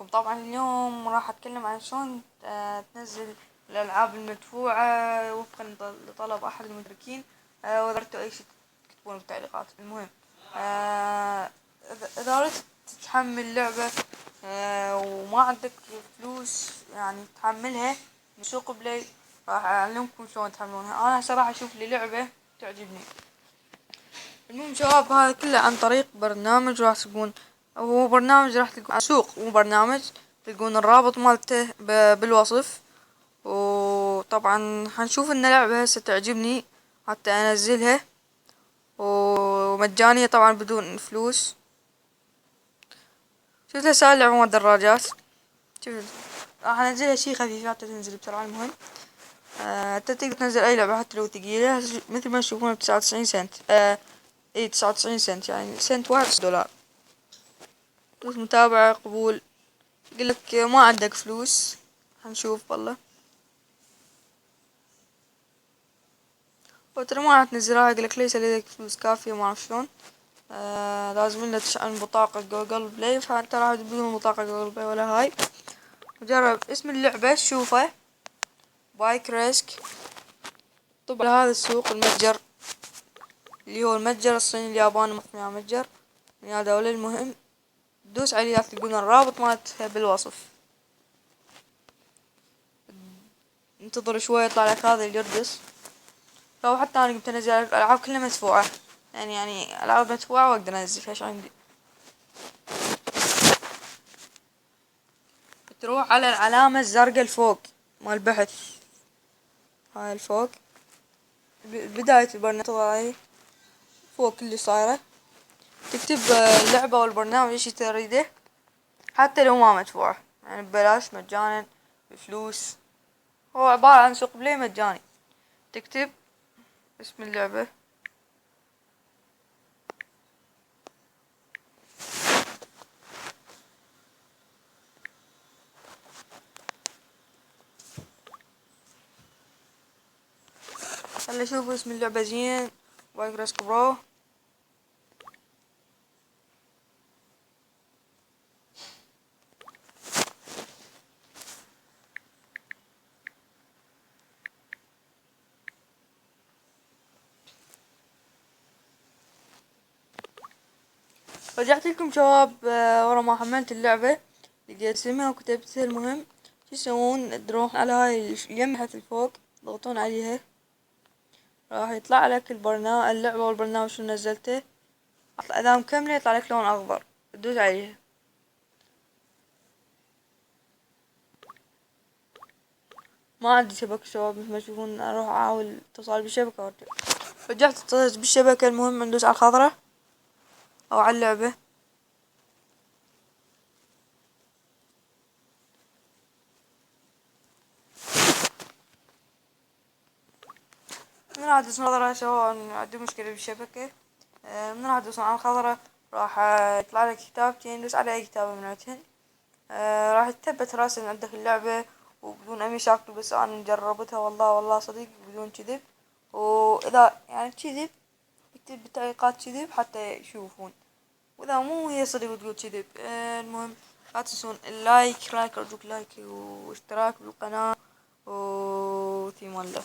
وطبعا اليوم راح أتكلم عن شلون تنزل الألعاب المدفوعة وفقا لطلب أحد المدركين. وإذا أردتوا أي شي تكتبونه بالتعليقات. المهم إذا أردت تحمل لعبة وما عندك فلوس يعني تحملها من سوق بلاي، راح أعلمكم شلون تحملونها. أنا هسه راح أشوف لي لعبة تعجبني. المهم شباب، هذا كله عن طريق برنامج راح تلقون، هو برنامج راح تلقون سوق، مو برنامج. تلقون الرابط مالته بالوصف. وطبعا حنشوف ان لعبة هسه تعجبني حتى انزلها، ومجانية طبعا بدون فلوس. شفت هسه اللعبة مال الدراجات، شوف راح انزلها شي خفيفة حتى تنزل بسرعة. المهم انت تقدر تنزل اي لعبة حتى لو ثقيلة، مثل ما تشوفون ب99 سنت. اي 99 سنت، يعني سنت واحد $1. دوس متابعة، قبول. يقولك ما عندك فلوس، هنشوف والله. وترى ما راح تنزلها، يقولك ليس لديك فلوس كافية، ما اعرف شلون. لازم لنا تشحن بطاقة جوجل بلاي، فانت راح بدون بطاقة جوجل بلاي ولا هاي. وجرب اسم اللعبة شوفه، بايك ريسك. طبعا هذا السوق المتجر اللي هو المتجر الصيني الياباني، مصنع متجر يا دولة. المهم دوس عليه، تلقون الرابط مالتها بالوصف. انتظر شوي يطلع لك هذا اللي يرقص. لو حتى انا قمت انزل العاب كلها مدفوعة، يعني العاب مدفوعة واقدر انزل ايش عندي. تروح على العلامة الزرقاء الفوق مال البحث، هاي الفوق بداية البرنامج هاي فوق اللي صايرة. تكتب اللعبة والبرنامج ايش تريده، حتى لو ما مدفوعة، يعني ببلاش مجانا بفلوس. هو عبارة عن سوق بلاي مجاني. تكتب اسم اللعبة، خلي اشوف اسم اللعبة زين. بايك ريسك برو. رجعت لكم شباب، ورا ما حملت اللعبة لقيت اسمها وكتبتها. المهم شو تسوون، تروح على هاي اليمحة الفوق، تضغطون عليها، راح يطلع لك البرنامج، اللعبة والبرنامج شو نزلته. اذا مكملة يطلع لك لون اخضر، تدوس عليها. ما عندي شبكة شباب، مثل ما تشوفون اروح احاول اتصل بالشبكة وارجع. رجعت اتصلت بالشبكة. المهم ندوس على الخضرة او على اللعبة. من راح تدوسون الخضرة سواء عندي مشكلة بالشبكة. من راح تدوسون على الخضرة راح يطلع لك كتابتين، دوس على اي كتابة منعتهن. راح تثبت راسا عندك اللعبة وبدون اي مشاكل. بس انا جربتها والله والله صديق بدون كذب. واذا يعني كذب اكتب بالتعليقات كذب حتى يشوفون، واذا مو هي صدق وتقول كذب. المهم لا تنسون اللايك، ارجوك لايك واشتراك بالقناة. وثيمان الله.